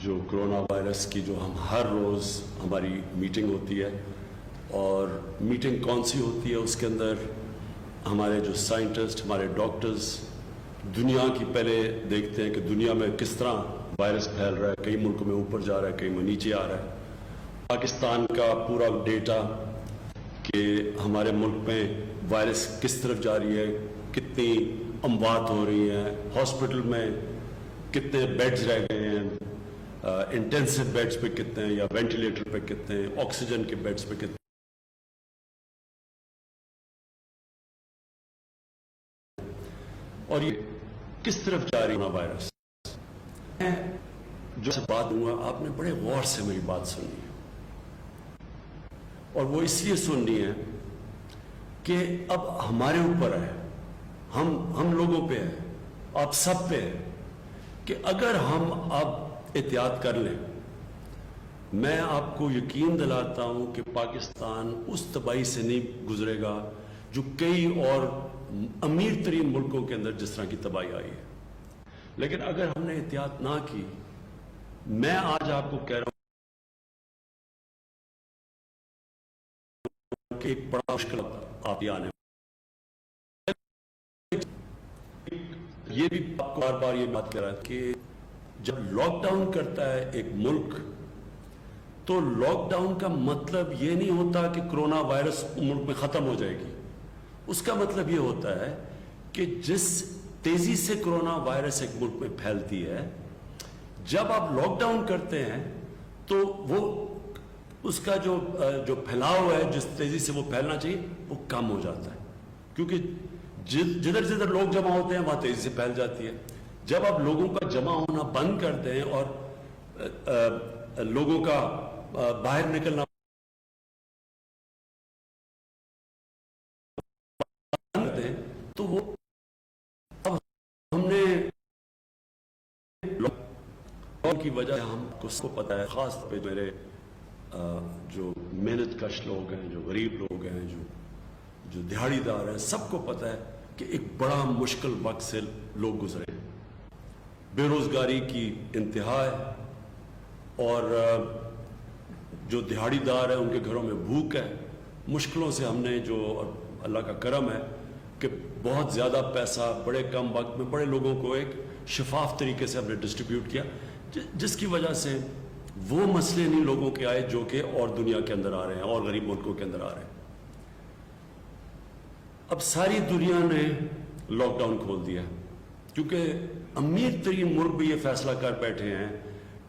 جو corona virus کی جو ہم ہر روز ہماری میٹنگ ہوتی ہے، اور میٹنگ کون سی ہوتی ہے، اس کے اندر ہمارے جو سائنٹسٹ، ہمارے ڈاکٹرز دنیا کی پہلے دیکھتے ہیں کہ دنیا میں کس طرح وائرس پھیل رہا ہے، کئی ملکوں میں اوپر جا رہا ہے، کئی میں نیچے آ رہا ہے۔ پاکستان کا پورا ڈیٹا کہ ہمارے ملک میں وائرس کس طرف جا رہی ہے، کتنی اموات ہو رہی ہیں، ہاسپٹل میں کتنے بیڈز رہ گئے ہیں، انٹینسو بیڈز پہ کتنے ہیں یا وینٹیلیٹر پہ کتنے ہیں، آکسیجن کے بیڈز پہ کتنے، اور یہ کس طرف جا رہی ہے وائرس۔ میں جو سے بات ہوں گا، آپ نے بڑے غور سے میری بات سننی ہے، اور وہ اس لیے سننی ہے کہ اب ہمارے اوپر ہے، ہم لوگوں پہ ہے، آپ سب پہ ہے کہ اگر ہم اب احتیاط کر لیں، میں آپ کو یقین دلاتا ہوں کہ پاکستان اس تباہی سے نہیں گزرے گا جو کئی اور امیر ترین ملکوں کے اندر جس طرح کی تباہی آئی ہے۔ لیکن اگر ہم نے احتیاط نہ کی، میں آج آپ کو کہہ رہا ہوں کہ ایک بڑا مشکل آپ یہ آنے، یہ بھی آپ کو بار بار یہ بات کہہ رہا ہے کہ جب لاک ڈاؤن کرتا ہے ایک ملک، تو لاک ڈاؤن کا مطلب یہ نہیں ہوتا کہ کرونا وائرس ملک میں ختم ہو جائے گی۔ اس کا مطلب یہ ہوتا ہے کہ جس تیزی سے کرونا وائرس ایک ملک میں پھیلتی ہے، جب آپ لاک ڈاؤن کرتے ہیں تو وہ اس کا جو پھیلاؤ ہے، جس تیزی سے وہ پھیلنا چاہیے، وہ کم ہو جاتا ہے، کیونکہ جدھر جدھر لوگ جمع ہوتے ہیں وہاں تیزی سے پھیل جاتی ہے۔ جب آپ لوگوں کا جمع ہونا بند کر دیں اور لوگوں کا باہر نکلنا بند کر دیں، تو وہ اب ہم نے لاک ڈاؤن کی وجہ ہم کو پتا ہے، خاص طور پہ میرے جو محنت کش لوگ ہیں، جو غریب لوگ ہیں، جو دیہڑی دار ہیں، سب کو پتا ہے کہ ایک بڑا مشکل وقت سے لوگ گزرے ہیں۔ بے روزگاری کی انتہا ہے، اور جو دیہڑی دار ہیں ان کے گھروں میں بھوک ہے، مشکلوں سے ہم نے جو، اللہ کا کرم ہے کہ بہت زیادہ پیسہ بڑے کم وقت میں بڑے لوگوں کو ایک شفاف طریقے سے ہم نے ڈسٹریبیوٹ کیا، جس کی وجہ سے وہ مسئلے نہیں لوگوں کے آئے جو کہ اور دنیا کے اندر آ رہے ہیں اور غریب ملکوں کے اندر آ رہے ہیں۔ اب ساری دنیا نے لاک ڈاؤن کھول دیا، کیونکہ امیر ترین ملک بھی یہ فیصلہ کر بیٹھے ہیں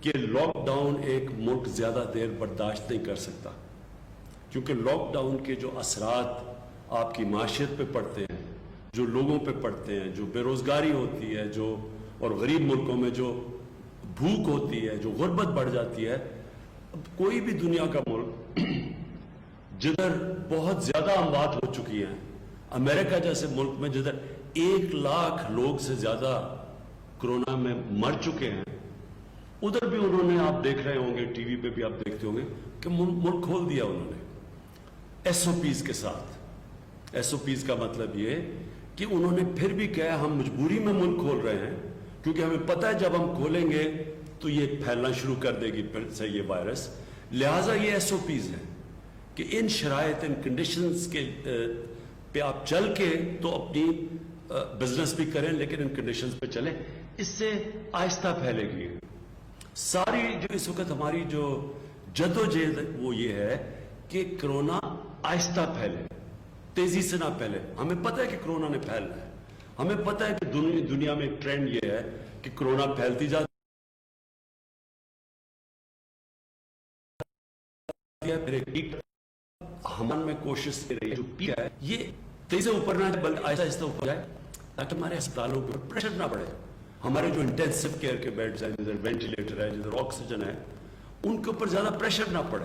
کہ لاک ڈاؤن ایک ملک زیادہ دیر برداشت نہیں کر سکتا، کیونکہ لاک ڈاؤن کے جو اثرات آپ کی معیشت پہ پڑتے ہیں، جو لوگوں پہ پڑتے ہیں، جو بے روزگاری ہوتی ہے، جو اور غریب ملکوں میں جو بھوک ہوتی ہے، جو غربت بڑھ جاتی ہے۔ اب کوئی بھی دنیا کا ملک جدھر بہت زیادہ اموات ہو چکی ہیں، امریکہ جیسے ملک میں جدھر 1,00,000 لوگ سے زیادہ کرونا میں مر چکے ہیں، ادھر بھی انہوں نے، آپ دیکھ رہے ہوں گے ٹی وی پہ بھی آپ دیکھتے ہوں گے کہ ملک کھول دیا انہوں نے ایس او پیز کے ساتھ۔ ایس او پیز کا مطلب یہ کہ انہوں نے پھر بھی کہا ہم مجبوری میں ملک کھول رہے ہیں، کیونکہ ہمیں پتہ ہے جب ہم کھولیں گے تو یہ پھیلنا شروع کر دے گی پھر سے یہ وائرس، لہٰذا یہ ایس او پیز ہے کہ ان شرائط، ان کنڈیشنز کے پہ آپ چل کے تو اپنی بزنس بھی کریں، لیکن ان کنڈیشنز پہ چلیں، اس سے آہستہ پھیلے گی۔ ساری جو اس وقت ہماری جو جدوجہد وہ یہ ہے کہ کرونا آہستہ پھیلے، تیزی سے نہ پھیلے۔ ہمیں پتہ ہے کہ کرونا نے پھیلنا ہے، ہمیں پتہ ہے کہ دنیا میں ایک ٹرینڈ یہ ہے کہ کرونا پھیلتی جاتی ہے، ہم میں کوشش کر رہی ہے جو پی ہے یہ تیزی سے اوپر نہ جائے بلکہ آہستہ آہستہ اوپر جائے، تاکہ ہمارے ہسپتالوں پر پریشر نہ پڑے، ہمارے جو انٹینسو کیئر کے بیڈز ہیں، جدھر وینٹیلیٹر ہے، جدھر آکسیجن ہے، ان کے اوپر زیادہ پریشر نہ پڑے۔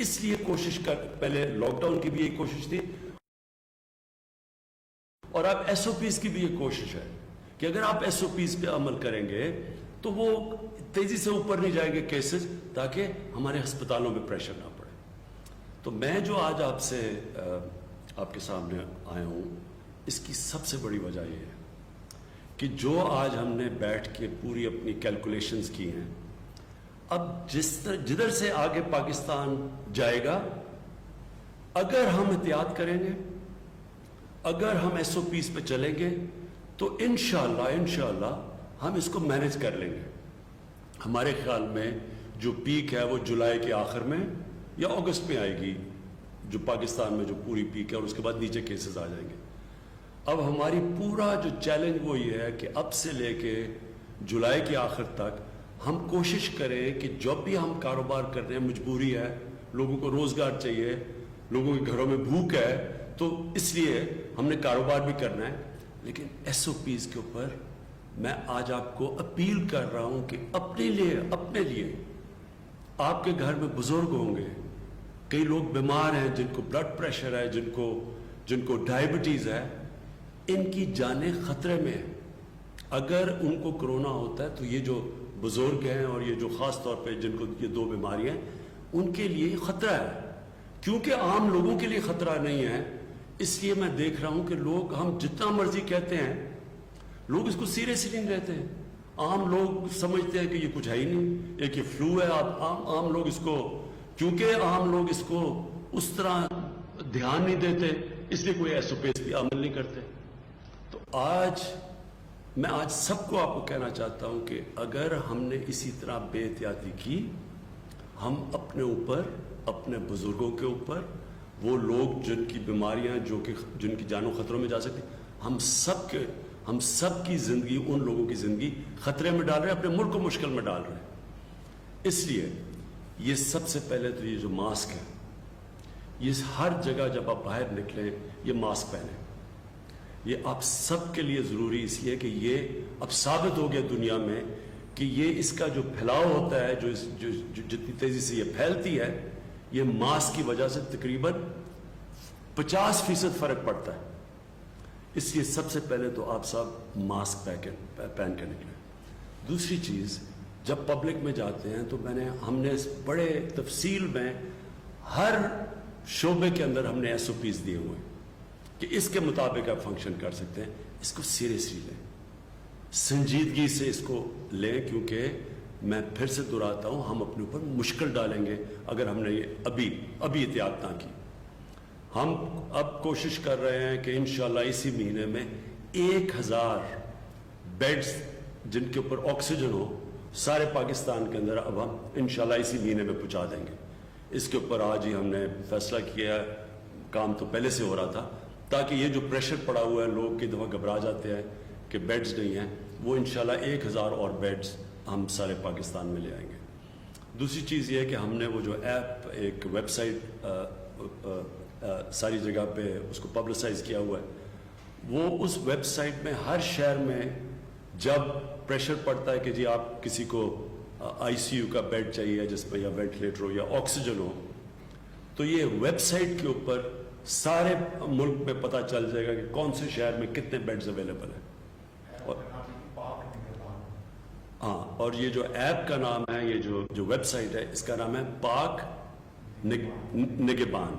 اس لیے کوشش پہلے لاک ڈاؤن کی بھی یہی کوشش تھی، اور اب ایس او پیز کی بھی یہ کوشش ہے کہ اگر آپ ایس او پیز پہ عمل کریں گے تو وہ تیزی سے اوپر نہیں جائیں گے کیسز، تاکہ ہمارے ہسپتالوں میں پریشر نہ پڑے۔ تو میں جو آج آپ کے سامنے آیا ہوں، اس کی سب سے بڑی وجہ یہ ہے کہ جو آج ہم نے بیٹھ کے پوری اپنی کیلکولیشنز کی ہیں، اب جدھر سے آگے پاکستان جائے گا، اگر ہم احتیاط کریں گے، اگر ہم ایس او پیز پہ چلیں گے تو انشاءاللہ ہم اس کو مینج کر لیں گے۔ ہمارے خیال میں جو پیک ہے وہ جولائی کے آخر میں یا اگست میں آئے گی، جو پاکستان میں جو پوری پیک ہے، اور اس کے بعد نیچے کیسز آ جائیں گے۔ اب ہماری پورا جو چیلنج وہ یہ ہے کہ اب سے لے کے جولائی کے آخر تک ہم کوشش کریں کہ جب بھی ہم کاروبار کر رہے ہیں، مجبوری ہے، لوگوں کو روزگار چاہیے، لوگوں کے گھروں میں بھوک ہے، تو اس لیے ہم نے کاروبار بھی کرنا ہے، لیکن ایس او پیز کے اوپر میں آج آپ کو اپیل کر رہا ہوں کہ اپنے لیے آپ کے گھر میں بزرگ ہوں گے، کئی لوگ بیمار ہیں، جن کو بلڈ پریشر ہے، جن کو ڈائبٹیز ہے، ان کی جانیں خطرے میں ہیں۔ اگر ان کو کرونا ہوتا ہے تو یہ جو بزرگ ہیں اور یہ جو خاص طور پہ جن کو یہ دو بیماریاں ہیں، ان کے لیے خطرہ ہے، کیونکہ عام لوگوں کے لیے خطرہ نہیں ہے۔ اس لیے میں دیکھ رہا ہوں کہ لوگ، ہم جتنا مرضی کہتے ہیں، لوگ اس کو سیریسلی نہیں لیتے ہیں۔ عام لوگ سمجھتے ہیں کہ یہ کچھ ہے ہی نہیں، ایک یہ فلو ہے۔ عام لوگ اس کو، کیونکہ عام لوگ اس کو اس طرح دھیان نہیں دیتے، اس لیے کوئی ایس او پیز پہ عمل نہیں کرتے۔ تو میں آج سب کو آپ کو کہنا چاہتا ہوں کہ اگر ہم نے اسی طرح بے احتیاطی کی، ہم اپنے اوپر، اپنے بزرگوں کے اوپر، وہ لوگ جن کی بیماریاں، جن کی جانوں خطروں میں جا سکتی، ہم سب کی زندگی، ان لوگوں کی زندگی خطرے میں ڈال رہے ہیں، اپنے ملک کو مشکل میں ڈال رہے ہیں۔ اس لیے یہ سب سے پہلے تو یہ جو ماسک ہے، یہ ہر جگہ جب آپ باہر نکلیں یہ ماسک پہنیں۔ یہ آپ سب کے لیے ضروری اس لیے کہ یہ اب ثابت ہو گیا دنیا میں کہ یہ اس کا جو پھیلاؤ ہوتا ہے، جو جتنی تیزی سے یہ پھیلتی ہے، یہ ماسک کی وجہ سے تقریباً 50% فرق پڑتا ہے۔ اس لیے سب سے پہلے تو آپ سب ماسک پہن کے نکلیں۔ دوسری چیز، جب پبلک میں جاتے ہیں تو ہم نے بڑے تفصیل میں ہر شعبے کے اندر ہم نے ایس او پیز دیے ہوئے ہیں کہ اس کے مطابق آپ فنکشن کر سکتے ہیں۔ اس کو سیریسلی لیں، سنجیدگی سے اس کو لیں، کیونکہ میں پھر سے دہراتا ہوں، ہم اپنے اوپر مشکل ڈالیں گے اگر ہم نے یہ ابھی احتیاط نہ کی۔ ہم اب کوشش کر رہے ہیں کہ انشاءاللہ اسی مہینے میں 1000 بیڈز جن کے اوپر آکسیجن ہو سارے پاکستان کے اندر اب ہم انشاءاللہ اسی مہینے میں پہنچا دیں گے۔ اس کے اوپر آج ہی ہم نے فیصلہ کیا ہے، کام تو پہلے سے ہو رہا تھا، تاکہ یہ جو پریشر پڑا ہوا ہے، لوگ کئی دفعہ گھبرا جاتے ہیں کہ بیڈز نہیں ہیں، وہ انشاءاللہ 1000 اور بیڈز ہم سارے پاکستان میں لے آئیں گے۔ دوسری چیز یہ ہے کہ ہم نے وہ جو ایپ، ایک ویب سائٹ ساری جگہ پہ اس کو پبلسائز کیا ہوا ہے، وہ اس ویب سائٹ میں ہر شہر میں جب پریشر پڑتا ہے کہ جی آپ کسی کو آئی سی یو کا بیڈ چاہیے جس پہ یا وینٹیلیٹر ہو یا آکسیجن ہو، تو یہ ویب سائٹ کے اوپر سارے ملک میں پتہ چل جائے گا کہ کون سے شہر میں کتنے بیڈز اویلیبل ہیں۔ اور یہ جو ایپ کا نام ہے، یہ جو ویب سائٹ ہے، اس کا نام ہے پاک نگہبان۔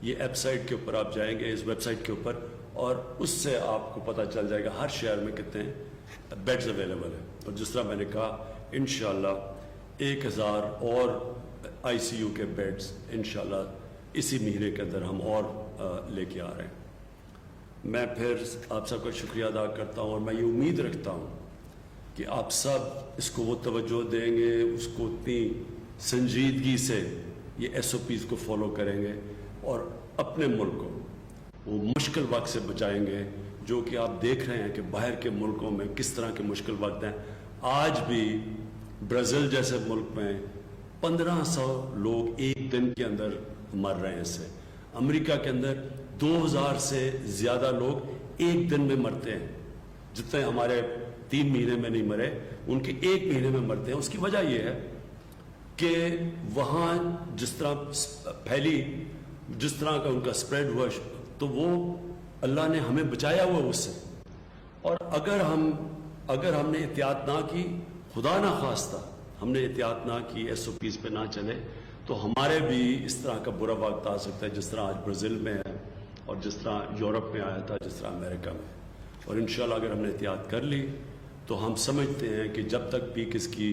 یہ ایپ سائٹ کے اوپر آپ جائیں گے، اس ویب سائٹ کے اوپر، اور اس سے آپ کو پتہ چل جائے گا ہر شہر میں کتنے بیڈز اویلیبل ہیں۔ اور جس طرح میں نے کہا، انشاءاللہ 1000 اور آئی سی یو کے بیڈز انشاءاللہ اسی مہینے کے اندر ہم اور لے کے آ رہے ہیں۔ میں پھر آپ سب کا شکریہ ادا کرتا ہوں، اور میں یہ امید رکھتا ہوں کہ آپ سب اس کو وہ توجہ دیں گے، اس کو اتنی سنجیدگی سے یہ ایس او پیز کو فالو کریں گے، اور اپنے ملک کو وہ مشکل وقت سے بچائیں گے، جو کہ آپ دیکھ رہے ہیں کہ باہر کے ملکوں میں کس طرح کے مشکل وقت ہیں۔ آج بھی برازیل جیسے ملک میں 1500 لوگ ایک دن کے اندر مر رہے ہیں اس سے۔ امریکہ کے اندر 2000 سے زیادہ لوگ ایک دن میں مرتے ہیں، جتنے ہمارے 3 مہینے میں نہیں مرے، ان کے 1 مہینے میں مرتے ہیں۔ اس کی وجہ یہ ہے کہ وہاں جس طرح پھیلی، جس طرح کا ان کا سپریڈ ہوا، تو وہ اللہ نے ہمیں بچایا ہوا اس سے۔ اور اگر ہم نے احتیاط نہ کی، خدا نہ خواستہ ہم نے احتیاط نہ کی، ایس او پیز پہ نہ چلے، تو ہمارے بھی اس طرح کا برا وقت آ سکتا ہے جس طرح آج برازیل میں ہے، اور جس طرح یورپ میں آیا تھا، جس طرح امریکہ میں۔ اور انشاءاللہ اگر ہم نے احتیاط کر لی تو ہم سمجھتے ہیں کہ جب تک پیک اس کی